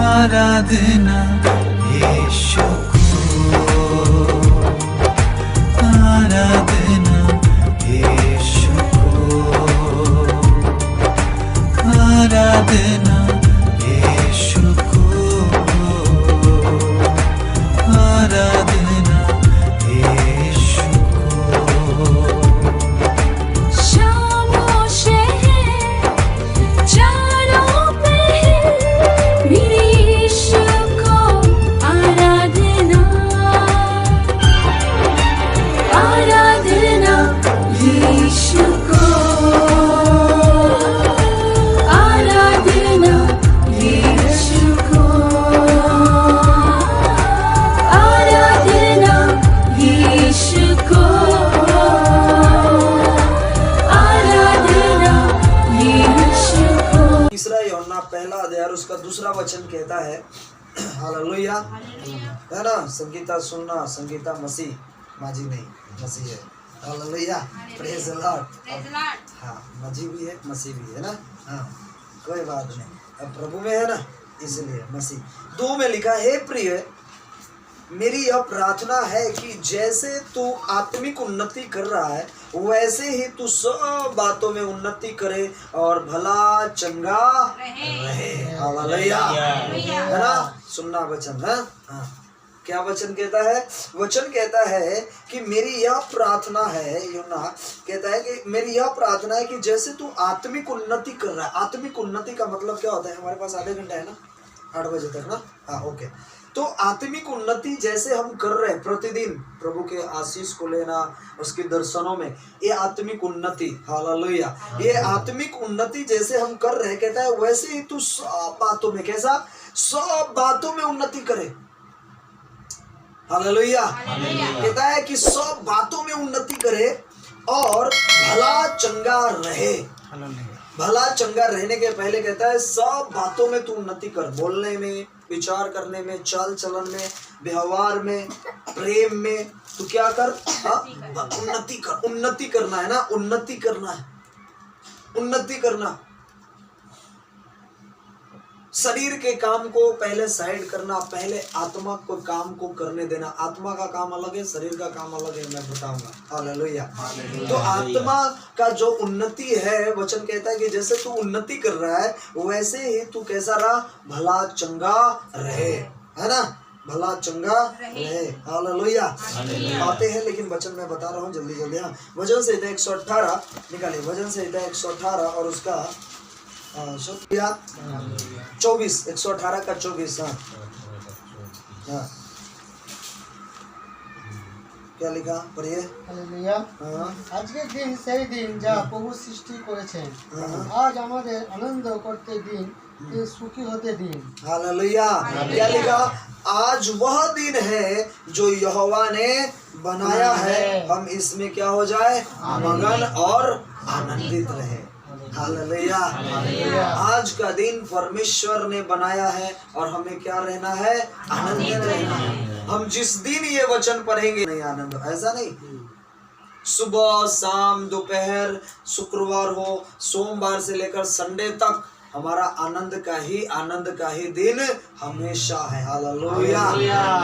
आराधना यीशु को, आराधना यीशु को, आराधना यीशु को, आराधना यीशु को। शामों शहर चारों पहर मेरे यीशु को आराधना, आराधना यीशु को, आराधना यीशु को, आराधना यीशु को, आराधना यीशु को। तीसरा यूहन्ना पहला अध्याय और उसका दूसरा वचन कहता है हालेलुया, है ना। संगीता सुनना, संगीता मसीह माजी नहीं मसीह है। Hallelujah, praise the Lord. हाँ, माजी भी है, मसीह भी है ना। हाँ, कोई बात नहीं, अब प्रभु में है ना, इसलिए मसीह। 2 में लिखा है, प्रिय मेरी यह प्रार्थना है कि जैसे तू आत्मिक उन्नति कर रहा है वैसे ही तू सब बातों में उन्नति करे और भला चंगा रहे। हालेलुया, है ना। सुनना वचन है। हाँ, क्या वचन कहता है? वचन कहता है कि मेरी यह प्रार्थना है, यूहन्ना कहता है कि मेरी यह प्रार्थना है कि जैसे तू आत्मिक उन्नति कर रहा है। आत्मिक उन्नति का मतलब क्या होता है? हमारे पास आधे घंटे है ना, 8 बजे तक ना। हाँ, ओके। तो आत्मिक उन्नति जैसे हम कर रहे हैं प्रतिदिन, प्रभु के आशीष को लेना, उसके दर्शनों में, ये आत्मिक उन्नति। हालेलुया, ये आत्मिक उन्नति जैसे हम कर रहे हैं, कहता है वैसे ही तू सब बातों में, कैसा? सब बातों में उन्नति करे। हालेलुया, कहता है कि सब बातों में उन्नति करे और भला चंगा रहे। भला चंगा रहने के पहले कहता है सब बातों में तू उन्नति कर। बोलने में, विचार करने में, चाल चलन में, व्यवहार में, प्रेम में तू क्या कर? उन्नति कर। उन्नति करना है ना, उन्नति करना है, उन्नति करना। शरीर के काम को पहले साइड करना, पहले आत्मा को काम को करने देना। आत्मा का काम अलग है, शरीर का काम अलग है, मैं बताऊंगा। हालेलुया। तो आत्मा का जो उन्नति है, वचन कहता है कि जैसे तू उन्नति कर रहा है वैसे ही तू कैसा रहा? भला चंगा रहे, है ना। भला चंगा रहे। हालेलुया। आते हैं, लेकिन वचन मैं बता रहा हूँ जल्दी जल्दी। हाँ, वचन संहिता 118 निकालिए। वचन संहिता 118 और उसका 24, 118 का 24। हाँ, हाँ, क्या लिखा? पढ़िए। হালেলুয়া। আজকের দিন সেই দিন যা প্রভু সৃষ্টি করেছেন। আজ আমাদের আনন্দ করতে দিন, সুখী হতে দিন। हालेलुया। क्या लिखा? आज वह दिन है जो यहोवा ने बनाया है, हम इसमें क्या हो जाए? मगन और आनंदित रहे। हालेलुया। आज का दिन परमेश्वर ने बनाया है और हमें क्या रहना है? आनंदित रहना है। हम जिस दिन ये वचन पढ़ेंगे नहीं आनंद, ऐसा नहीं। सुबह, शाम, दोपहर, शुक्रवार हो, सोमवार से लेकर संडे तक हमारा आनंद का ही दिन हमेशा है। हालेलुया।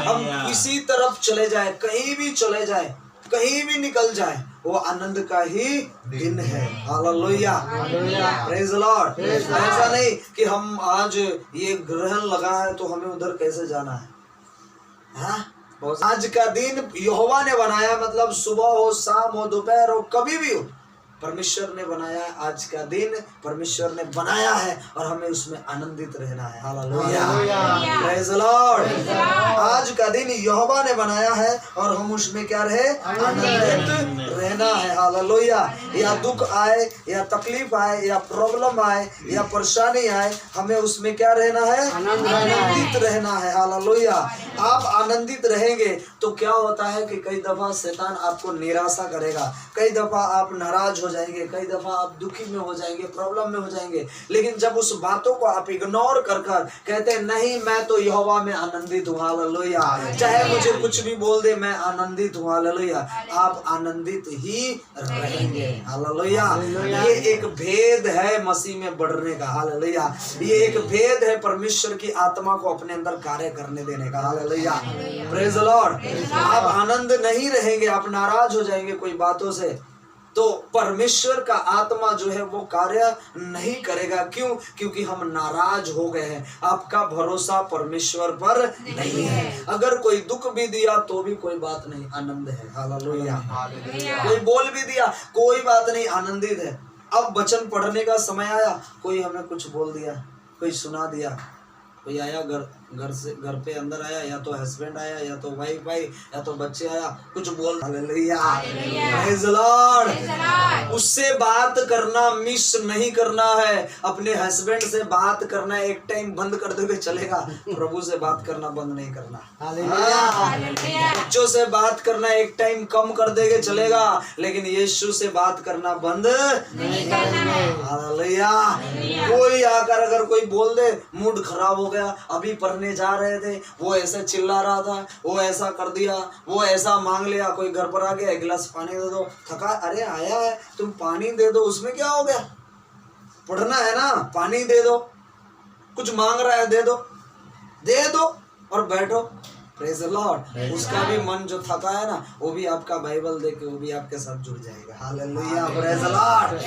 हम किसी तरफ चले जाए, कहीं भी चले जाए, कहीं भी निकल जाए, वो आनंद का ही दिन है। Hallelujah, praise the Lord. ऐसा नहीं कि हम आज ये ग्रहण लगा है तो हमें उधर कैसे जाना है। हाँ? आज का दिन यहोवा ने बनाया, मतलब सुबह हो, शाम हो, दोपहर हो, कभी भी हो, परमेश्वर ने बनाया। आज का दिन परमेश्वर ने बनाया है और हमें उसमें आनंदित रहना है। Hallelujah, praise the Lord. आज का दिन यहोवा ने बनाया है और हम उसमें क्या रहे? आनंदित रहना है। हालेलुया। या दुख आए, या तकलीफ आए, या प्रॉब्लम आए, या परेशानी आए, हमें उसमें क्या रहना है? आनंदित रहना है। हालेलुया। आप आनंदित रहेंगे तो क्या होता है कि कई दफा शैतान आपको निराशा करेगा, कई दफा आप नाराज हो जाएंगे, कई दफा आप दुखी में हो जाएंगे, प्रॉब्लम में हो जाएंगे। लेकिन जब उस बातों को आप इग्नोर कर कर कहते हैं नहीं मैं तो यहोवा में आनंदित हूँ, हालेलुया, चाहे मुझे कुछ भी बोल दे मैं आनंदित हूँ, हालेलुया, आप आनंदित ही रहेंगे, हालेलुया। ये एक भेद है मसीह में बढ़ने का, हालेलुया। ये एक भेद है परमेश्वर की आत्मा को अपने अंदर कार्य करने देने का, हालेलुया, प्रेज द लॉर्ड। आप आनंद नहीं रहेंगे, आप नाराज हो जाएंगे कोई बातों से, तो परमेश्वर का आत्मा जो है वो कार्य नहीं करेगा। क्यों? क्योंकि हम नाराज हो गए हैं। आपका भरोसा परमेश्वर पर नहीं है। अगर कोई दुख भी दिया तो भी कोई बात नहीं, आनंद है, हालेलुया। कोई बोल भी दिया कोई बात नहीं, आनंदित है। अब वचन पढ़ने का समय आया, कोई हमें कुछ बोल दिया, कोई सुना दिया, कोई आया घर पे अंदर आया, या तो हस्बैंड आया, या तो वाइफ आई, या तो बच्चे आया, कुछ बोल, हालेलुया, प्रेज द लॉर्ड। उससे बात करना मिस नहीं करना है। अपने हस्बैंड से बात करना एक टाइम बंद कर दोगे चलेगा, प्रभु से बात करना बंद नहीं करना, हालेलुया। बच्चों से बात करना एक टाइम कम कर देंगे चलेगा, लेकिन यीशु से बात करना बंद नहीं करना, हालेलुया। कोई आकर अगर कोई बोल दे मूड खराब हो गया, अभी पढ़ने जा रहे थे, वो ऐसे चिल्ला रहा था, वो ऐसा कर दिया, वो ऐसा मांग लिया, कोई घर पर आ गया एक गिलास पानी दे दो, थका, अरे आया है तुम पानी दे दो, उसमें क्या हो गया, पढ़ना है ना, पानी दे दो, कुछ मांग रहा है दे दो और बैठो, प्रेज द लॉर्ड। उसका भी मन जो थका है ना, वो भी आपका बाइबल देख के वो भी आपके साथ जुड़ जाएगा, हालेलुया, प्रेज द लॉर्ड।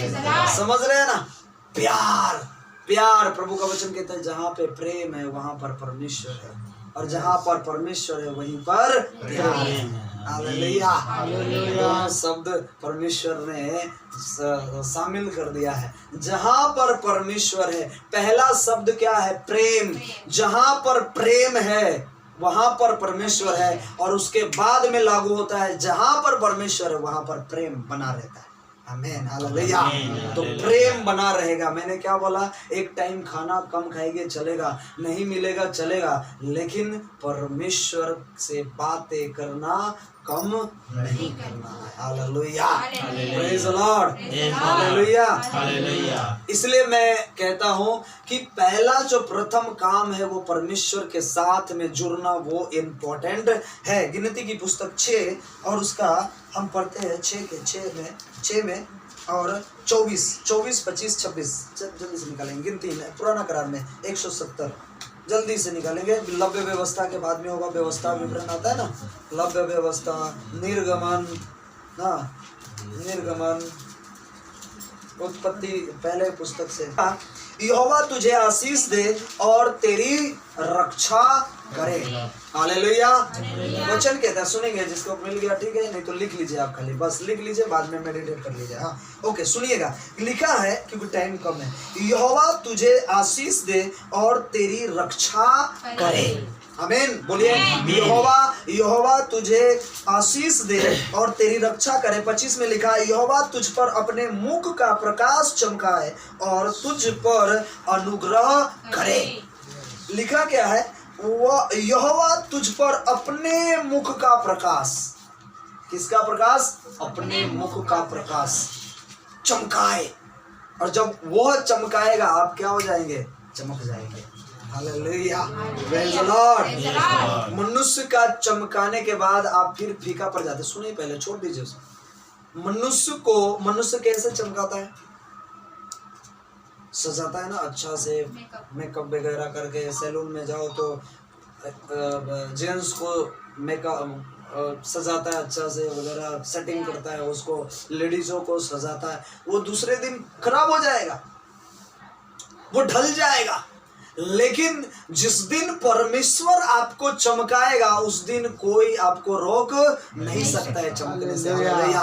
समझ रहे हैं ना? प्यार, प्रभु का वचन कहता है जहाँ पे प्रेम है वहां पर परमेश्वर है, और जहाँ पर परमेश्वर है वहीं पर प्यार है, हालेलुया। शब्द परमेश्वर ने शामिल कर दिया है। जहाँ पर परमेश्वर है, पहला शब्द क्या है? प्रेम। जहाँ पर प्रेम है वहां पर परमेश्वर है, और उसके बाद में लागू होता है जहां पर परमेश्वर है वहां पर प्रेम बना रहता है, आमीन, हालेलुया। तो प्रेम बना रहेगा। मैंने क्या बोला? एक टाइम खाना कम खाएंगे चलेगा, नहीं मिलेगा चलेगा, लेकिन परमेश्वर से बातें करना कम नहीं करना है, hallelujah, praise the Lord, hallelujah. इसलिए मैं कहता हूं कि पहला जो प्रथम काम है वो परमेश्वर के साथ में जुड़ना, वो इम्पोर्टेंट है। गिनती की पुस्तक 6 और उसका हम पढ़ते हैं 6 में और 24, 25, 26 जल्दी से निकालेंगे। गिनती में पुराना करार में 170 जल्दी से निकालेंगे। लव्य व्यवस्था के बाद में होगा व्यवस्था विवरण आता है ना, लव्य व्यवस्था, निर्गमन, निर्गमन, उत्पत्ति पहले पुस्तक से। यहोवा तुझे आशीष दे और तेरी रक्षा करे, हालेलुया। वचन कहता है, सुनेंगे, जिसको मिल गया ठीक है, नहीं तो लिख लीजिए, आप खाली बस लिख लीजिए, बाद में मेडिटेट कर लीजिए। हाँ ओके, सुनिएगा, लिखा है क्योंकि टाइम कम है। यहोवा तुझे आशीष दे और तेरी रक्षा करे, आमीन, बोलिए। यहोवा तुझे आशीष दे और तेरी रक्षा करे। 25 में लिखा है, यहोवा तुझ पर अपने मुख का प्रकाश चमकाए और तुझ पर अनुग्रह करे। लिखा क्या है? यहोवा तुझ पर अपने मुख का प्रकाश, किसका प्रकाश? अपने मुख का प्रकाश चमकाए, और जब वह चमकाएगा आप क्या हो जाएंगे? चमक जाएंगे, हालेलुया, प्रेज द लॉर्ड। मनुष्य का चमकाने के बाद आप फिर फीका पड़ जाते। सुनिए, पहले छोड़ दीजिए उसको। मनुष्य कैसे चमकाता है? सजाता है ना अच्छा से, मेकअप वगैरह करके। सैलून में जाओ तो जेंट्स को मेकअप सजाता है अच्छा से वगैरह, सेटिंग करता है उसको। लेडीजों को सजाता है, वो दूसरे दिन खराब हो जाएगा, वो ढल जाएगा। लेकिन जिस दिन परमेश्वर आपको चमकाएगा उस दिन कोई आपको रोक नहीं सकता है चमकने से, हालेलुया,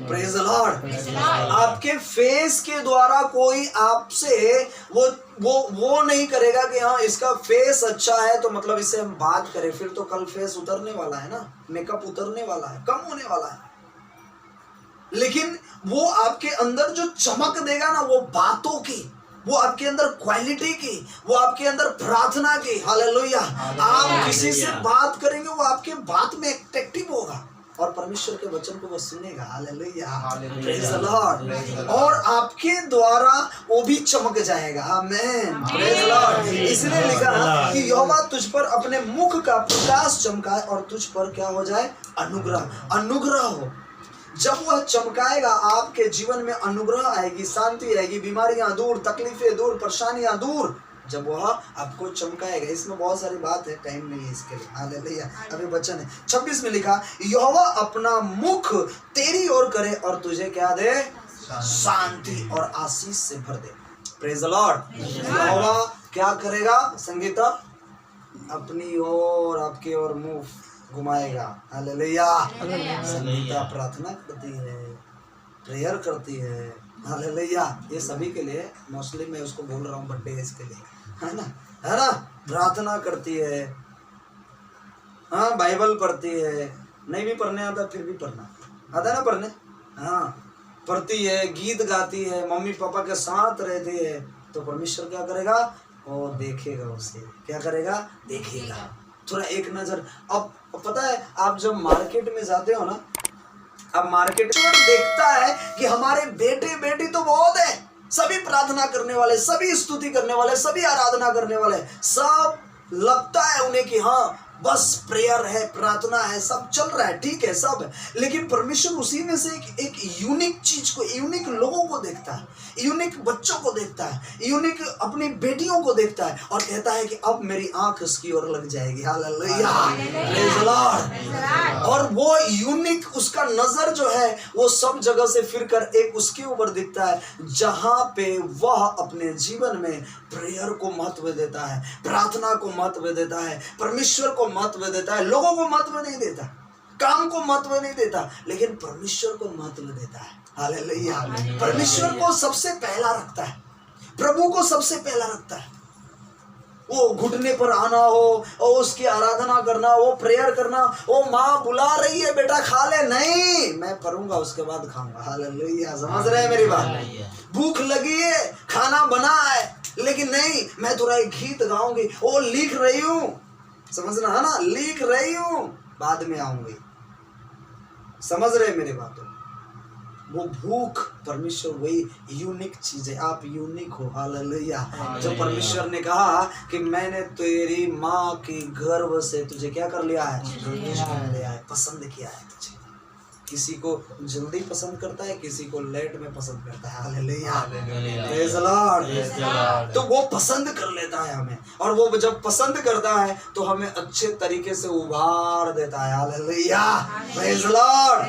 प्रेज द लॉर्ड। आपके फेस के द्वारा कोई आपसे वो नहीं करेगा कि हाँ इसका फेस अच्छा है तो मतलब इससे हम बात करें। फिर तो कल फेस उतरने वाला है ना, मेकअप उतरने वाला है, कम होने वाला है। लेकिन वो आपके अंदर जो चमक देगा ना, वो बातों की, वो आपके अंदर क्वालिटी की, वो आपके अंदर प्रार्थना की। हालेलुया। आप किसी से बात करेंगे, वो आपके बात में एक्टिव होगा और परमेश्वर के वचन को वो सुनेगा। Hallelujah, praise the Lord. और आपके द्वारा वो भी चमक जाएगा। आमीन, प्रेज द लॉर्ड। इसलिए लिखा कि यहोवा तुझ पर अपने मुख का प्रकाश चमकाए और तुझ पर क्या हो जाए? अनुग्रह। अनुग्रह हो। जब वह चमकाएगा आपके जीवन में अनुग्रह आएगी, शांति आएगी, बीमारियां दूर, तकलीफें दूर, परेशानियां दूर। जब वह आपको चमकाएगा। इसमें बहुत सारी बात है, टाइम नहीं है इसके लिए। हालेलुया। अभी वचन है 26 में लिखा, यहोवा अपना मुख तेरी ओर करे और तुझे क्या दे? शांति और आशीष से भर दे। Praise the lord. यहोवा क्या करेगा? संगीता अपनी ओर, आपकी ओर मुंह घुमाएगा। हालेलुया। संगीता प्रार्थना करती है, प्रेयर करती है। हालेलुया। ये सभी के लिए, मोस्टली मैं उसको बोल रहा हूँ, बर्थडे है इसके लिए, है ना, है ना। प्रार्थना करती है, हाँ, बाइबल पढ़ती है। नहीं भी पढ़ने आता फिर भी पढ़ना आता है ना, पढ़ने, हाँ, पढ़ती है, गीत गाती है, मम्मी पापा के साथ रहती है। तो परमेश्वर क्या करेगा? वो देखेगा उसे। क्या करेगा? देखेगा। थोड़ा एक नजर। अब पता है, आप जब मार्केट में जाते हो ना, अब मार्केट में देखता है कि हमारे बेटे बेटी तो बहुत है, सभी प्रार्थना करने वाले, सभी स्तुति करने वाले, सभी आराधना करने वाले, सब लगता है उन्हें कि हाँ बस प्रेयर है, प्रार्थना है, सब चल रहा है, ठीक है, सब है। लेकिन परमेश्वर उसी में से एक यूनिक चीज को, यूनिक लोगों को देखता है, यूनिक बच्चों को देखता है, यूनिक अपनी बेटियों को देखता है और कहता है कि अब मेरी आंख उसकी ओर लग जाएगी। Hallelujah, praise the Lord. और वो यूनिक, उसका नजर जो है वो सब जगह से फिरकर एक उसके ऊपर दिखता है, जहां पे वह अपने जीवन में प्रेयर को महत्व देता है, प्रार्थना को महत्व देता है, परमेश्वर को महत्व देता है। लोगों को महत्व नहीं देता, काम को महत्व नहीं देता, लेकिन परमेश्वर को महत्व देता है। हालेलुया। परमेश्वर को सबसे पहला रखता है, प्रभु को सबसे पहला रखता है। वो घुटने पर आना हो और उसकी आराधना करना, वो प्रेयर करना, वो माँ बुला रही है बेटा खा ले, नहीं मैं करूंगा उसके बाद खाऊंगा। हालेलुया। समझ रहे हैं मेरी बात? भूख लगी है, खाना बना है, लेकिन नहीं मैं थोड़ा एक गीत गाऊंगी, वो लिख रही हूँ, समझना है ना, लिख रही हूँ, बाद में आऊंगी। समझ रहे मेरी बातों? वो भूख, परमेश्वर वही यूनिक चीज है। आप यूनिक हो। हालेलुया। जो परमेश्वर ने कहा कि मैंने तेरी माँ की गर्भ से तुझे क्या कर लिया है? लिया है, पसंद किया है तुझे। किसी को जल्दी पसंद करता है, किसी को लेट में पसंद करता है। Hallelujah, praise the Lord. तो वो पसंद कर लेता है हमें, और वो जब पसंद करता है तो हमें अच्छे तरीके से उभार देता है। Hallelujah, praise the Lord,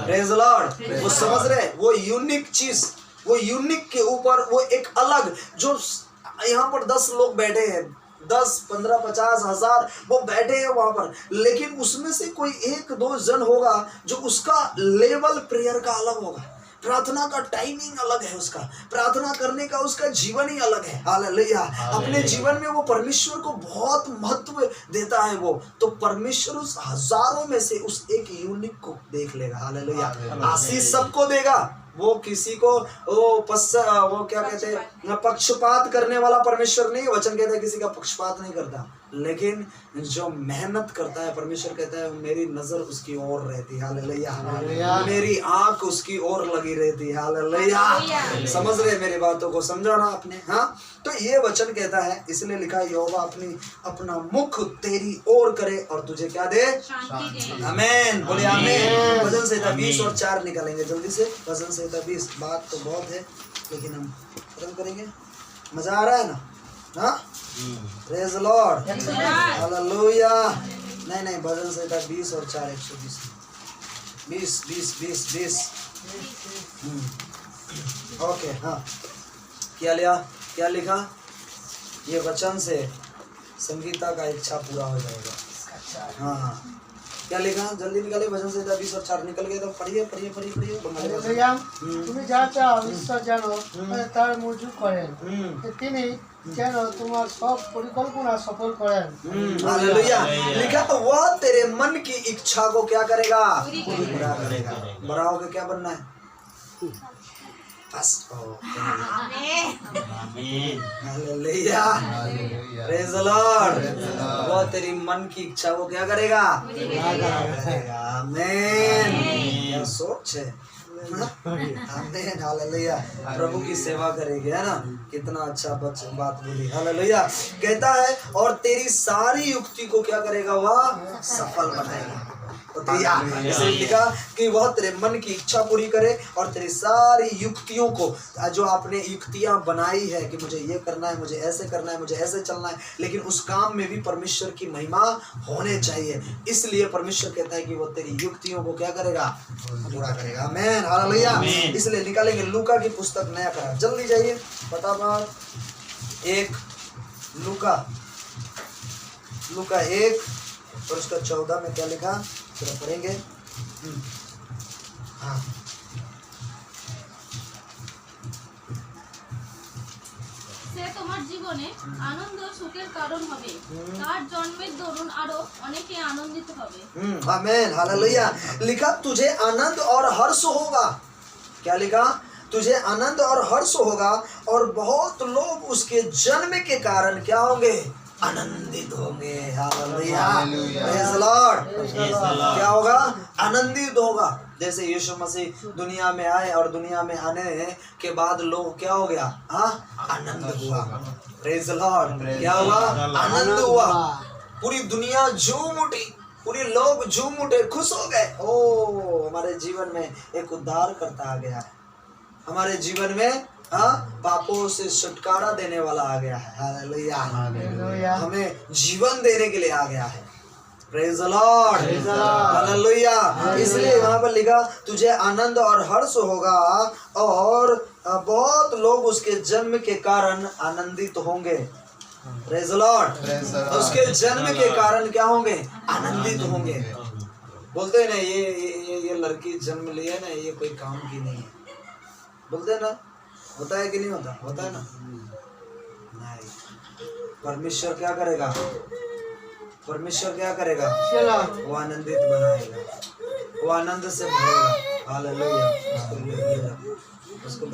praise the Lord. वो समझ रहे, वो यूनिक चीज, वो यूनिक के ऊपर वो एक अलग, जो यहाँ पर 10 लोग बैठे हैं, 10, 15, 50, 1000 वो बैठे हैं वहां पर, लेकिन उसमें से कोई 1-2 जन होगा जो उसका लेवल प्रेयर का अलग होगा, प्रार्थना का टाइमिंग अलग है, उसका प्रार्थना करने का उसका जीवन ही अलग है। हालेलुया। अपने जीवन में वो परमेश्वर को बहुत महत्व देता है। वो तो परमेश्वर उस हजारों में से उस एक यूनिक को देख लेगा। हालेलुया। आशीष सबको देगा। वो किसी को वो क्या कहते हैं, पक्षपात करने वाला परमेश्वर नहीं। वचन कहता है किसी का पक्षपात नहीं करता, लेकिन जो मेहनत करता है, परमेश्वर कहता है मेरी नजर उसकी ओर रहती है। हालेलुया। मेरी आंख उसकी ओर लगी रहती है। हालेलुया। समझ रहे मेरी बातों को? समझाना आपने? हाँ, तो ये वचन कहता है, इसलिए लिखा है यहोवा अपना मुख तेरी ओर करे और तुझे क्या दे? आमीन। बोले आमीन। भजन संहिता 20 और 4 निकालेंगे जल्दी से। भजन संहिता 20। बात तो बहुत है, लेकिन हम खत्म करेंगे। मजा आ रहा है ना? हाँ, प्रेज द लॉर्ड, हालेलुया। नहीं, भजन संहिता 20 और 4, 120, 20। ओके, हाँ, क्या लिखा? ये वचन से संगीता का इच्छा पूरा हो जाएगा। हाँ, क्या लिखा? जल्दी निकाले। भजन संहिता 20 और 4 निकल गए तो पढ़िए। তুমি যা চাও ঈশ্বর যেন তার মঞ্জুর করেন, তিনি যেন তোমার সব পরিকল্পনা সফল করেন। हालेलुया। लिखा तो वह तेरे मन की इच्छा को क्या करेगा? पूरा करेगा। बड़ा होकर क्या बनना है? First hallelujah praise the Lord. वो तेरी मन की इच्छा वो क्या करेगा? आमीन। क्या सोच है? आमीन हालेलुया। प्रभु की सेवा करेंगे, है ना? कितना अच्छा बात बोली, हालेलुया। कहता है और तेरी सारी युक्ति को क्या करेगा? वह सफल बनाएगा। तो इसलिए लिखा कि वह तेरे मन की इच्छा पूरी करे और तेरी सारी युक्तियों को, जो आपने युक्तियां बनाई है कि मुझे ये करना है, मुझे ऐसे करना है, मुझे ऐसे चलना है, लेकिन उस काम में भी परमेश्वर की महिमा होने चाहिए। इसलिए परमेश्वर कहता है कि वो तेरी युक्तियों को क्या करेगा? पूरा करेगा। आमीन हालेलुया। इसलिए निकालेंगे लूका की पुस्तक, नया करा, जल्दी जाइए फटाफट। एक लूका 1 और उसका 14 में क्या लिखा जरा पढ़ेंगे। हाँ সে তোমার জীবনে আনন্দ সুখের কারণ হবে, তার জন্মের দরুন আরো অনেকে আনন্দিত হবে। आमीन हालेलुया। लिखा तुझे आनंद और हर्ष होगा। क्या लिखा? तुझे आनंद और हर्ष होगा और बहुत लोग उसके जन्म के कारण क्या होंगे? आनंदित होंगे। Hallelujah praise the Lord. क्या होगा? आनंदित होगा। जैसे यीशु मसीह दुनिया में आए और दुनिया में आने के बाद लोग क्या हो गया? हाँ, आनंद हुआ। Praise the Lord. क्या हुआ? आनंद हुआ। पूरी दुनिया झूम उठी, पूरे लोग झूम उठे, खुश हो गए। ओ हमारे जीवन में एक उद्धार करता आ गया है, हमारे जीवन में पापों से छुटकारा देने वाला आ गया है। हालेलुया। हमें जीवन देने के लिए आ गया है। Praise the Lord hallelujah. इसलिए वहां पर लिखा तुझे आनंद और हर्ष होगा और बहुत लोग उसके जन्म के कारण आनंदित होंगे। Praise the Lord. उसके जन्म के कारण क्या होंगे? आनंदित होंगे। बोलते हैं ना ये लड़की जन्म ली है ना, ये कोई काम की नहीं है, बोलते हैं ना। होता है कि नहीं होता? होता है ना। नहीं, परमेश्वर क्या करेगा? परमेश्वर क्या करेगा? वो आनंदित बनाएगा, वो आनंद से भरेगा। हालेलुया। उसको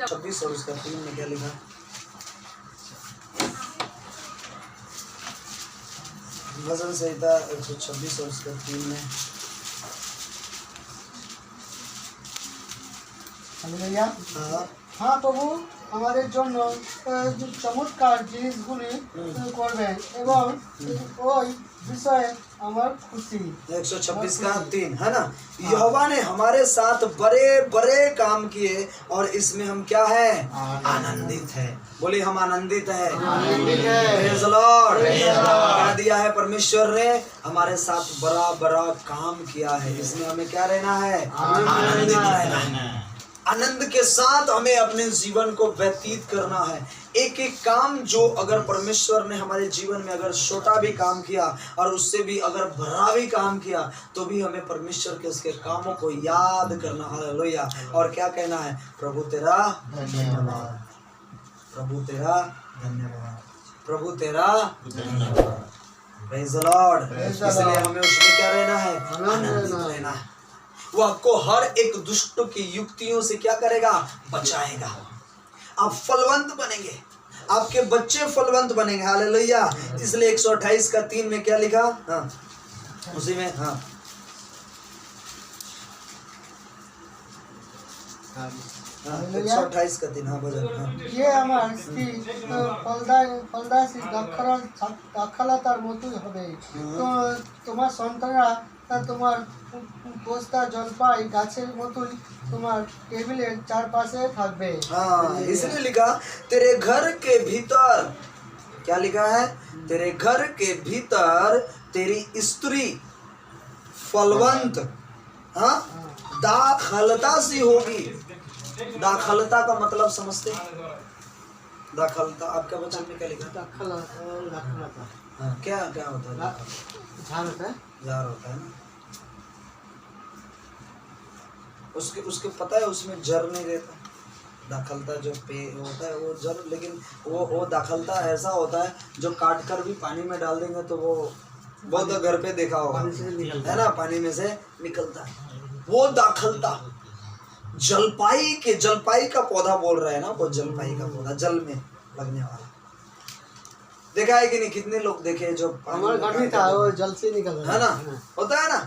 26 और उसका 3 में क्या लिखा? भजन संहिता 126 और उसका 3 में। हालेलुया। हाँ प्रभु আমাদের জন্য চমৎকার জিনিসগুলি করবেন এবং ওই বিষয়ে আমার খুশি। 126 का 3 है ना। यहोवा ने हमारे साथ बड़े बड़े काम किए और इसमें हम क्या है? आनंदित है। बोलिए हम आनंदित है। Praise the Lord. क्या दिया है परमेश्वर ने? हमारे साथ बड़ा बड़ा काम किया है, इसमें हमें क्या रहना है? आनंदित रहना है। आनंद के साथ हमें अपने जीवन को व्यतीत करना है। एक एक काम जो अगर परमेश्वर ने हमारे जीवन में अगर छोटा भी काम किया और उससे भी अगर बड़ा भी काम किया तो भी हमें परमेश्वर के उसके कामों को याद करना। हालेलुया। और क्या कहना है? प्रभु तेरा धन्यवाद, प्रभु तेरा धन्यवाद, प्रभु तेरा धन्यवाद। Praise the Lord. इसलिए हमें उसमें क्या रहना है? आनंदित रहना है। वो आपको हर एक दुष्ट की युक्तियों से क्या करेगा? बचाएगा। आप फलवंत बनेंगे, आपके बच्चे फलवंत बनेंगे। हालेलुया। इसलिए 128 का 3 में क्या लिखा? हाँ उसी में। हाँ 128 का 3। हाँ भजन। हाँ ये আমার স্ত্রী ফলদাসী দাক্ষালতার মতোই হবে। তো তোমার সন্তানরা তোমার পোস্তা জলপাই গাছের মতোই তোমার টেবিলের চারপাশে থাকবে। हाँ इसलिए लिखा तेरे घर के भीतर, क्या लिखा है? तेरे घर के भीतर तेरी स्त्री फलवंत दाखलता सी होगी। दाखलता का मतलब समझते? दाखलता आपका वचन में क्या लिखा? দাক্ষালতা हाँ, क्या क्या होता है? ঝাড় होता है। जार होता है ना। उसके पता है उसमें जर नहीं रहता। दाखलता जो पे होता है वो जर, लेकिन वो दाखलता ऐसा होता है जो काट कर भी पानी में डाल देंगे तो वो तो घर पे देखा होगा, है ना, पानी में से निकलता है। वो दाखलता जलपाई का पौधा बोल रहे हैं ना, वो जलपाई का पौधा जल में लगने वाला। देखा है कि नहीं? कितने लोग देखे जो हमारे घर में था, वो जल से निकल रहा है ना, होता है ना।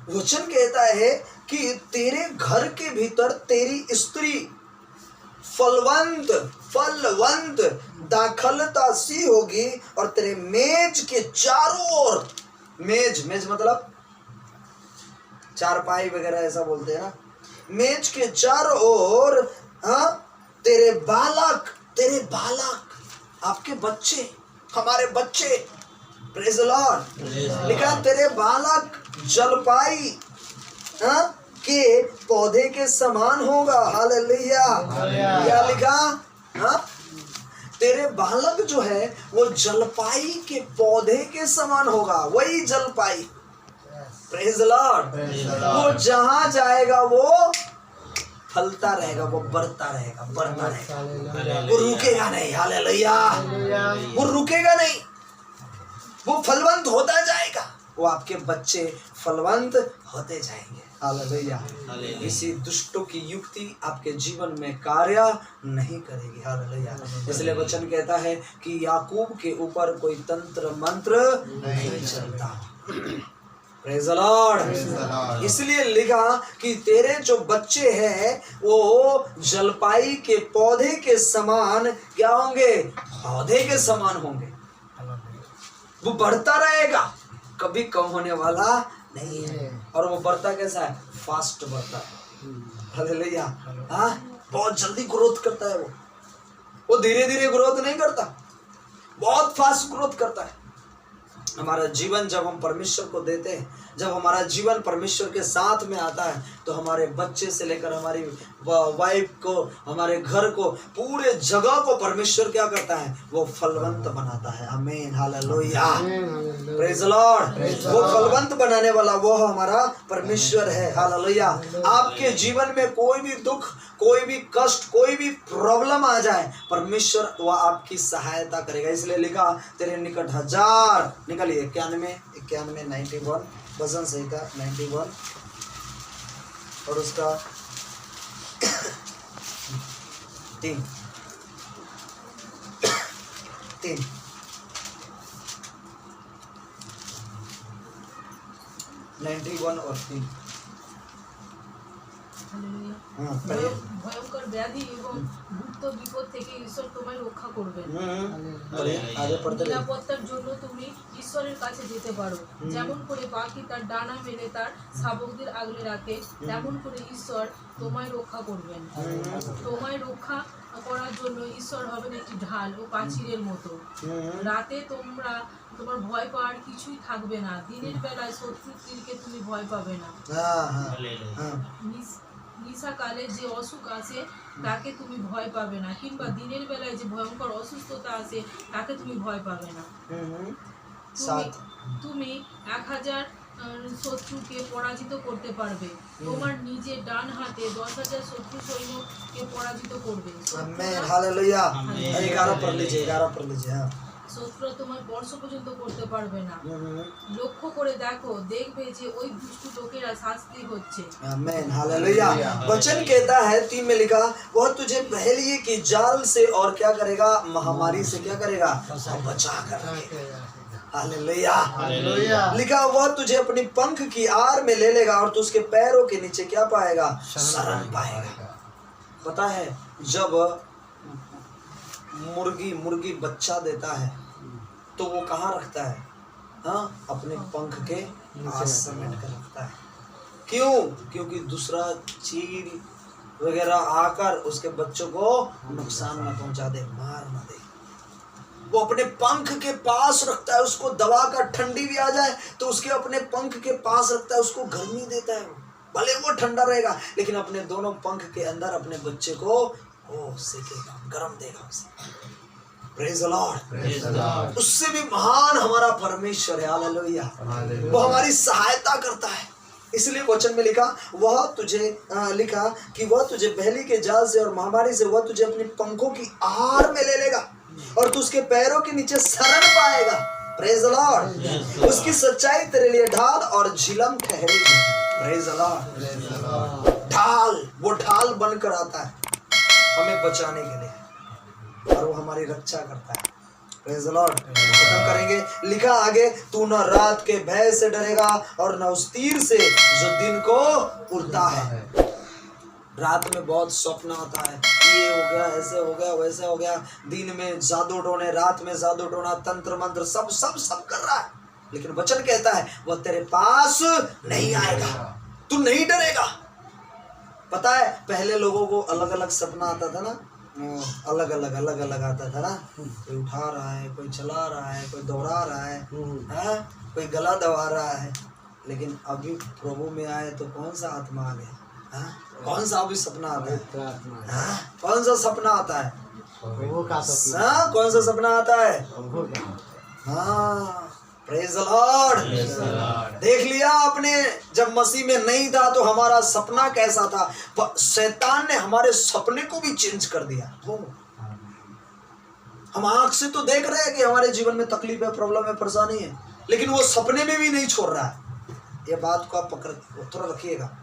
वचन कहता है कि तेरे घर के भीतर तेरी स्त्री फलवंत दाखलता सी होगी, और तेरे मेज के चारों ओर, मेज मतलब चारपाई वगैरह ऐसा बोलते हैं ना, मेज के चारों ओर, हाँ, तेरे बालक आपके बच्चे, हमारे बच्चे, प्रेज द लॉर्ड, लिखा तेरे बालक जलपाई, हाँ, के पौधे के समान होगा। हालेलुया। क्या लिखा? हाँ, तेरे बालक जो है वो जलपाई के पौधे के समान होगा। वही जलपाई, प्रेज द लॉर्ड, वो जहां जाएगा वो फलता रहेगा, वो बढ़ता रहेगा, वो रुकेगा नहीं। हालेलुया। वो रुकेगा नहीं, वो फलवंत होता जाएगा, वो आपके बच्चे फलवंत होते जाएंगे। हालेलुया। किसी दुष्टों की युक्ति आपके जीवन में कार्य नहीं करेगी। हालेलुया। इसलिए वचन कहता है कि याकूब के ऊपर कोई तंत्र मंत्र नहीं चलता। Praise the Lord. इसलिए लिखा कि तेरे जो बच्चे हैं वो जलपाई के पौधे के समान क्या होंगे? पौधे के समान होंगे। वो बढ़ता रहेगा, कभी कम होने वाला नहीं है। और वो बढ़ता कैसा है? फास्ट बढ़ता है। हालेलुया। हाँ, बहुत जल्दी ग्रोथ करता है। वो धीरे धीरे ग्रोथ नहीं करता, बहुत फास्ट ग्रोथ करता है। हमारा जीवन जब हम परमेश्वर को देते हैं, जब हमारा जीवन परमेश्वर के साथ में आता है, तो हमारे बच्चे से लेकर हमारी वाइफ को, हमारे घर को, पूरे जगह को परमेश्वर क्या करता है? वो फलवंत बनाता है। आमीन। हालेलुया। Praise the Lord. वो फलवंत बनाने वाला वो हमारा परमेश्वर है। हालेलुया। आपके जीवन में कोई भी दुख, कोई भी कष्ट, कोई भी प्रॉब्लम आ जाए, परमेश्वर वह आपकी सहायता करेगा। इसलिए लिखा तेरे निकट 1000, निकलिए 91 91 भजन संहिता 91 और उसका 3 91 और 3। ভয়ঙ্কর ব্যাধি এবং গুপ্ত বিপদ থেকে ঈশ্বর তোমায় রক্ষা করবেন। নিরাপত্তার জন্য তুমি ঈশ্বরের কাছে যেতে পারো। যেমন করে পাখি তার ডানা মেলে তার শাবকদের আগলে রাখে, তেমন করে ঈশ্বর তোমায় রক্ষা করবেন। তোমায় রক্ষা করার জন্য ঈশ্বর হবেন একটি ঢাল ও প্রাচীরের মতো। রাতে তোমার ভয় পাওয়ার কিছুই থাকবে না। দিনের বেলায় শত্রুর তীরকে তুমি ভয় পাবে না। নিশাকালে যে অসুখ আসে তাকে তুমি ভয় পাবে না, কিংবা দিনের বেলায় যে ভয়ঙ্কর অসুস্থতা আসে তাকে তুমি ভয় পাবে না। তুমি 1000 শত্রুকে পরাজিত করতে পারবে, তোমার নিজের ডান হাতে 10,000 শত্রু সৈন্যকে পরাজিত করবে। आमीन। हालेलुया। 11 पढ़ लीजिए। हाँ, শত্রু তোমার বর্ষ পর্যন্ত করতে পারবে না। লক্ষ্য করে দেখো, দেখবে যে ওই দুষ্ট লোকেরা শাস্তি হচ্ছে। आमीन। हालेलुया। वचन कहता है 3 में लिखा, वह तुझे पहले की जाल से और क्या करेगा? महामारी से क्या करेगा? बचा कर रखेगा। हालेलुया। लिखा वह तुझे अपनी पंख की आड़ में ले लेगा और तू उसके पैरों के नीचे क्या पाएगा? शरण पाएगा। पता है जब मुर्गी बच्चा देता है तो वो कहाँ रखता है? हाँ, अपने पंख के आस समेट कर रखता है। क्यों? क्योंकि दूसरा चील वगैरह आकर उसके बच्चों को नुकसान न पहुंचा दे, मार न दे। वो अपने पंख के पास रखता है, उसको दबा कर, ठंडी भी आ जाए तो उसके अपने पंख के पास रखता है, उसको गर्मी देता है। भले वो ठंडा रहेगा लेकिन अपने दोनों पंख के अंदर अपने बच्चे को सेकेगा, गरम देगा उसे। Praise the Lord. उससे भी महान हमारा परमेश्वर है। हालेलुया। वो हमारी सहायता करता है। इसलिए वचन में लिखा वह तुझे लिखा कि वह तुझे पहली के जाल से और महामारी से वह तुझे अपनी पंखों की आड़ में ले लेगा और तू उसके पैरों के नीचे शरण पाएगा। Praise the Lord. उसकी सच्चाई तेरे लिए ढाल और झिलम ठहरेगी। Praise the Lord. ढाल, वो ढाल बनकर आता है हमें बचाने के लिए, और वो हमारी रक्षा करता है। Praise the Lord. खत्म करेंगे। लिखा आगे, तू न रात के भय से डरेगा और न उस तीर से जो दिन को उड़ता है। रात में बहुत स्वप्न आता है, ये हो गया, ऐसे हो गया, वैसे हो गया। दिन में जादू टोने, रात में जादू टोना, तंत्र मंत्र, सब सब सब कर रहा है, लेकिन वचन कहता है वह तेरे पास नहीं आएगा, तू नहीं डरेगा। पता है पहले लोगों को अलग अलग सपना आता था ना, अलग अलग आता था ना। कोई उठा रहा है, कोई चला रहा है, कोई दौड़ा रहा है, कोई गला दबा रहा है। लेकिन अभी प्रभु में आए तो कौन सा आत्मा आ गया? कौन सा अभी सपना आता है? कौन सा सपना आता है? कौन सा सपना आता है? हाँ, प्रेज़ द लॉर्ड। देख लिया आपने, जब मसीह में नहीं था तो हमारा सपना कैसा था, शैतान ने हमारे सपने को भी चेंज कर दिया। हम आंख से तो देख रहे हैं कि हमारे जीवन में तकलीफ है, प्रॉब्लम है, परेशानी है, लेकिन वो सपने में भी नहीं छोड़ रहा है। ये बात को आप पकड़ थोड़ा रखिएगा।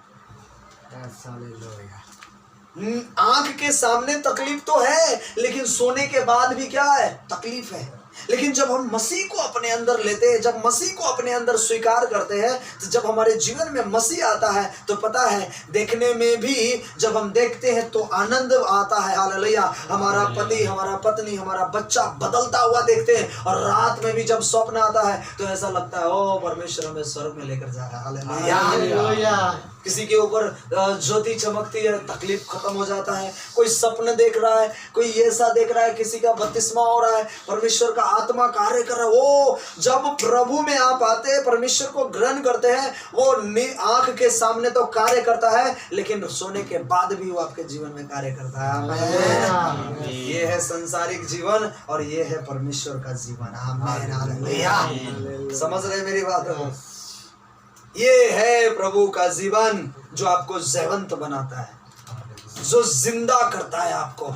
आंख के सामने तकलीफ तो है, लेकिन सोने के बाद भी क्या है? तकलीफ है। लेकिन जब हम मसीह को अपने अंदर लेते हैं, जब मसीह को अपने अंदर स्वीकार करते हैं, तो जब हमारे जीवन में मसीह आता है तो पता है देखने में भी जब हम देखते हैं तो आनंद आता है। हालेलुया। हमारा पति, हमारा पत्नी, हमारा बच्चा बदलता हुआ देखते हैं, और रात में भी जब स्वप्न आता है तो ऐसा लगता है ओ परमेश्वर हमें स्वर्ग में लेकर जा रहा है। हालेलुया। किसी के ऊपर ज्योति चमकती है, तकलीफ खत्म हो जाता है। कोई सपने देख रहा है, कोई ऐसा देख रहा है, किसी का बपतिस्मा हो रहा है, परमेश्वर का आत्मा कार्य कर रहा है। वो जब प्रभु में आप आते हैं, परमेश्वर को ग्रहण करते हैं, वो आंख के सामने तो कार्य करता है, लेकिन सोने के बाद भी वो आपके जीवन में कार्य करता है। आमीन। ये है संसारिक जीवन और ये है परमेश्वर का जीवन। आमीन। हालेलुया। समझ रहे मेरी बात को? ये है प्रभु का जीवन जो आपको जीवंत बनाता है, जो जिंदा करता है आपको,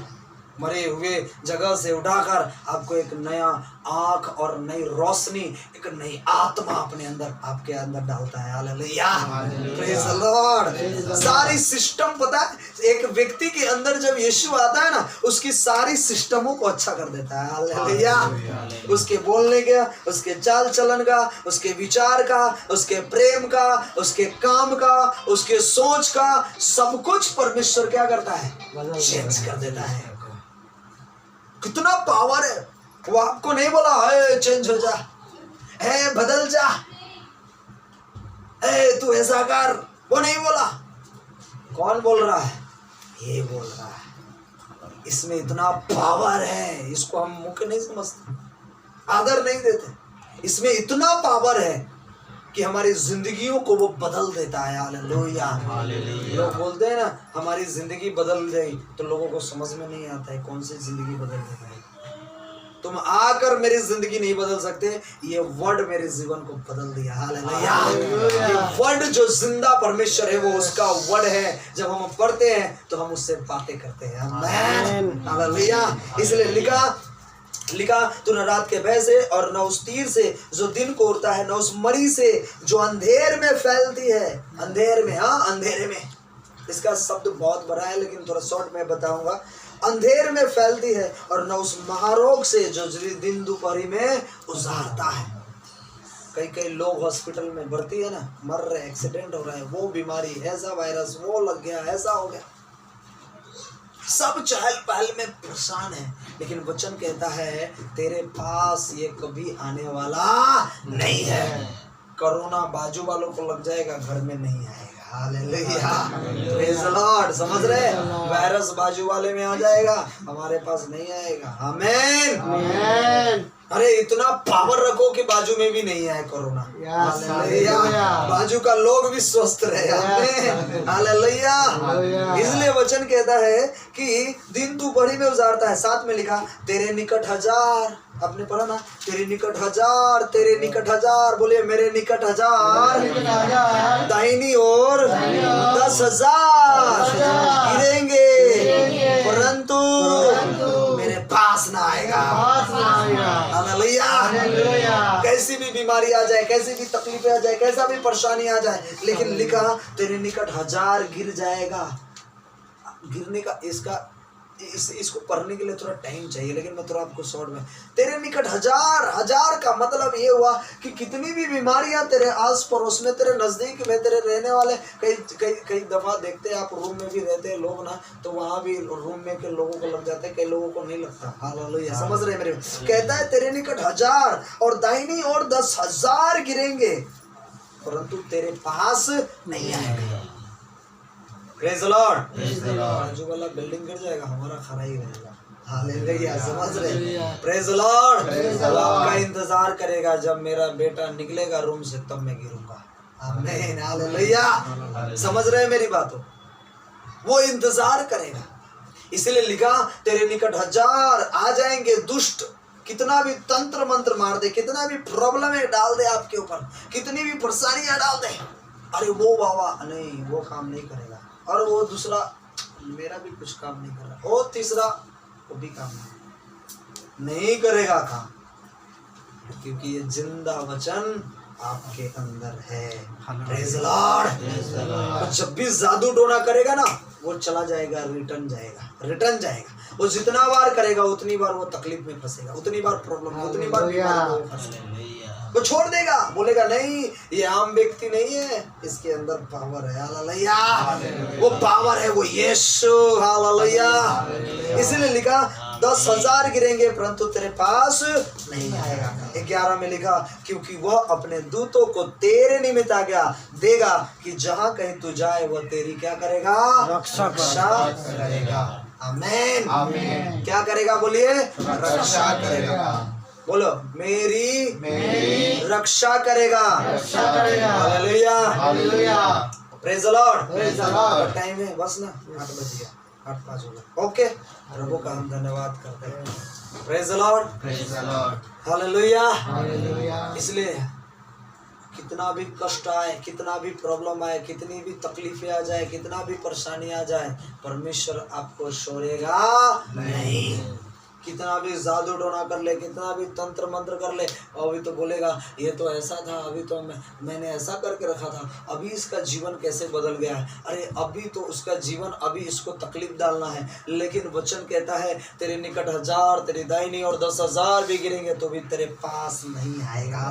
मरे हुए जगह से उठाकर आपको एक नया आंख और नई रोशनी, एक नई आत्मा अपने अंदर, आपके अंदर डालता है। हालेलुया। Praise the Lord. सारी सिस्टम, पता है एक व्यक्ति के अंदर जब यीशु आता है ना, उसकी सारी सिस्टमों को अच्छा कर देता है। हालेलुया। उसके बोलने का, उसके चाल चलन का, उसके विचार का, उसके प्रेम का, उसके काम का, उसके सोच का, सब कुछ परमेश्वर क्या करता है? चेंज कर देता है। कितना पावर है। वो आपको नहीं बोला है चेंज हो जा, है बदल जा, है तू ऐसा कर, वो नहीं बोला। कौन बोल रहा है? ये बोल रहा है। इसमें इतना पावर है, इसको हम मुख्य नहीं समझते, आदर नहीं देते। इसमें इतना पावर है कि हमारी जिंदगियों को वो बदल देता है। हालेलुया। लोग बोलते हैं ना हमारी जिंदगी बदल गई, तो लोगों को समझ में नहीं आता है कौन सी जिंदगी बदल देता है। तुम आकर मेरी जिंदगी नहीं बदल सकते, ये वर्ड मेरे जीवन को बदल दिया। हालेलुया। ये वर्ड जो जिंदा परमेश्वर है, वो उसका वर्ड है। जब हम पढ़ते हैं तो हम उससे बातें करते हैं। आमीन। हालेलुया। इसलिए लिखा तू न रात के भय से और न उस तीर से जो दिन को उड़ता है, न उस मरी से जो अंधेर में फैलती है। अंधेर में, हाँ अंधेरे में, इसका शब्द बहुत बड़ा है लेकिन थोड़ा शॉर्ट में बताऊंगा। अंधेर में फैलती है, और न उस महारोग से जो दिन दोपहरी में उजाड़ता है। कई लोग हॉस्पिटल में भर्ती है ना, मर रहे, एक्सीडेंट हो रहा है, वो बीमारी, ऐसा वायरस, वो लग गया, ऐसा हो गया, सब चहल पहल में परेशान है। लेकिन वचन कहता है तेरे पास ये कभी आने वाला नहीं है। कोरोना बाजू वालों को लग जाएगा, घर में नहीं आएगा। हालेलुया। Praise the Lord. समझ रहे? वायरस बाजू वाले में आ जाएगा, हमारे पास नहीं आएगा। आमीन। अरे इतना पावर रखो कि बाजू में भी नहीं आए कोरोना। हालेलुया। बाजू का लोग भी स्वस्थ रहे। आमीन। हालेलुया। इसलिए वचन कहता है कि दिन दोपहरी में उजाड़ता है। साथ में लिखा तेरे निकट हजार, आपने पढ़ा ना, तेरे निकट हजार, तेरे निकट हजार, बोलिए मेरे निकट हजार, दाहिनी ओर 10,000 गिरेंगे, परंतु मेरे पास ना आएगा। हालेलुया। कैसी भी बीमारी आ जाए, कैसी भी तकलीफें आ जाए, कैसा भी परेशानी आ जाए, लेकिन लिखा तेरे निकट 1000 गिर जाएगा। गिरने का इसको पढ़ने के लिए थोड़ा टाइम चाहिए, लेकिन मैं थोड़ा आपको शॉर्ट में, तेरे निकट 1000 का मतलब ये हुआ कि कितनी भी बीमारियां तेरे आस पड़ोस में, तेरे नजदीक में, तेरे रहने वाले, कई दफा देखते हैं आप रूम में भी रहते हैं लोग ना, तो वहां भी रूम में के लोगों को लग जाते हैं, कई लोगों को नहीं लगता। हालेलुया, समझ रहे मेरे? कहता है तेरे निकट 1000 और दाहिनी और 10,000 गिरेंगे, परंतु तेरे पास नहीं आएगा। Praise the Lord. बाजू वाला बिल्डिंग गिर जाएगा, हमारा खरा ही रहेगा। हालेलुया, समझ रहे? Praise the Lord. वो आपका इंतजार करेगा, जब मेरा बेटा निकलेगा रूम से तब मैं गिरूंगा। आमीन, हालेलुया। समझ रहे मेरी बातों? वो इंतजार करेगा। इसलिए लिखा तेरे निकट 1000 आ जाएंगे दुष्ट, कितना भी तंत्र मंत्र मार दे, कितना भी प्रॉब्लम है डाल दे आपके ऊपर, कितनी भी परेशानियां डाल दे, अरे वो बाबा नहीं, वो काम नहीं करेगा, और वो दूसरा मेरा भी कुछ काम नहीं कर रहा, और तीसरा वो भी काम नहीं करेगा काम, क्योंकि ये जिंदा वचन आपके अंदर है। Praise the Lord. जब भी जादू टोना करेगा ना, वो चला जाएगा, रिटर्न जाएगा। वो जितना बार करेगा उतनी बार वो तकलीफ में फंसेगा, उतनी बार प्रॉब्लम, उतनी बार वो फंसेगा, वो छोड़ देगा, बोलेगा नहीं ये आम व्यक्ति नहीं है, इसके अंदर पावर है। हालेलुया, वो पावर है, वो यीशु। हालेलुया। इसलिए लिखा 10,000 गिरेंगे परंतु तेरे पास नहीं आएगा। 11 में लिखा क्योंकि वह अपने दूतों को तेरे निमित्त आज्ञा देगा कि जहाँ कहीं तू जाए वह तेरी क्या करेगा? रक्षा करेगा। आमीन। क्या करेगा? बोलिए, रक्षा करेगा। बोलो, मेरी रक्षा करेगा। Hallelujah. Praise the Lord. Time है बस ना, 8 बज गया, 8:05 हो गया। ओके, प्रभु का हम धन्यवाद करते हैं। Praise the Lord. हालेलुया। इसलिए कितना भी कष्ट आए, कितना भी प्रॉब्लम आए, कितनी भी तकलीफें आ जाए, कितना भी परेशानी आ जाए, परमेश्वर आपको छोड़ेगा नहीं। कितना भी जादू टोना कर ले, कितना भी तंत्र मंत्र कर ले, अभी तो बोलेगा ये तो ऐसा था, अभी तो मैंने ऐसा करके रखा था, अभी इसका जीवन कैसे बदल गया है। अरे अभी तो उसका जीवन, अभी इसको तकलीफ डालना है, लेकिन वचन कहता है तेरे निकट 1000, तेरी दाहिनी और 10,000 भी गिरेंगे तो भी तेरे पास नहीं आएगा।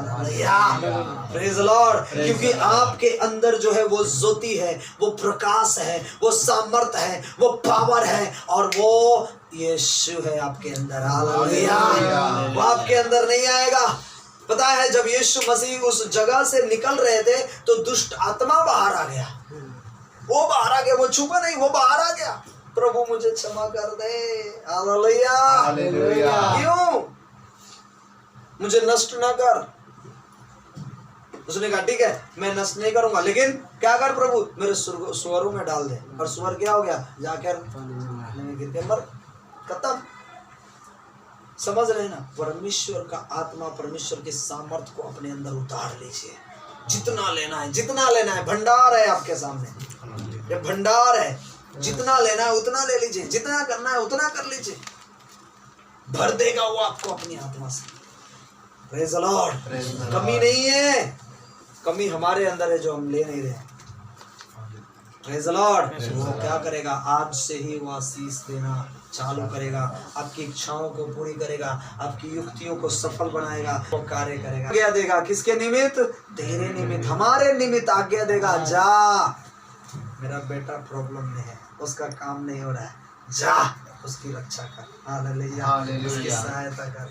Praise the Lord. क्योंकि आपके अंदर जो है वो ज्योति है, वो प्रकाश है, वो सामर्थ है, वो पावर है, और वो यीशु है आपके अंदर। हालेलुया। वो आपके अंदर नहीं आएगा। पता है जब यीशु मसीह उस जगह से निकल रहे थे तो दुष्ट आत्मा बाहर आ गया, वो बाहर आ गया, वो छुपा नहीं, वो बाहर आ गया। प्रभु मुझे क्षमा कर दे। हालेलुया। क्यों? मुझे नष्ट ना कर। उसने कहा ठीक है मैं नष्ट नहीं करूंगा, लेकिन क्या कर प्रभु, मेरे स्वरों में डाल दे। और स्वर क्या हो गया? जाकर गिर के मर, खत्म। समझ रहे ना? परमेश्वर का आत्मा, परमेश्वर के सामर्थ को अपने अंदर उतार लीजिए। जितना लेना है, जितना लेना है, भंडार है आपके सामने, ये भंडार है। जितना लेना है उतना ले लीजिए, जितना करना है उतना कर लीजिए, भर देगा वो आपको अपनी आत्मा से। Praise the Lord. कमी नहीं है, कमी हमारे अंदर है जो हम ले नहीं रहे। Praise the Lord. वो क्या करेगा? आज से ही वो आशीष देना चालू करेगा, आपकी इच्छाओं को पूरी करेगा, आपकी युक्तियों को सफल बनाएगा, वो कार्य करेगा। आज्ञा देगा किसके निमित्त? तेरे निमित्त, हमारे निमित्त आज्ञा देगा। जा, मेरा बेटा प्रॉब्लम में है, उसका काम नहीं हो रहा है, जा उसकी रक्षा कर। हालेलुया। उसकी सहायता कर।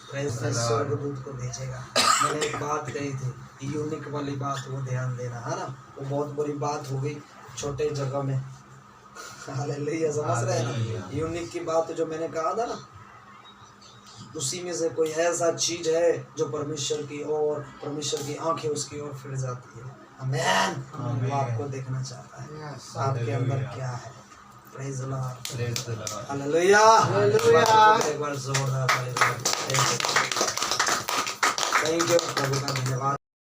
स्वर्गदूत को भेजेगा। मैंने एक बात कही थी, यूनिक वाली बात, वो ध्यान देना है ना, वो बहुत बड़ी बात हो गई छोटे जगह में। हालेलुया, समझ रहे हैं ना? यूनिक की बात जो मैंने कहा था ना, उसी में से कोई ऐसा चीज है जो परमेश्वर की ओर, परमेश्वर की आंखें उसकी ओर फिर जाती है। आमीन। वो आपको देखना चाहता है आपके अंदर क्या है। Praise the Lord. हालेलुया। एक बार जोरदार ताली। थैंक यू, प्रभु का धन्यवाद।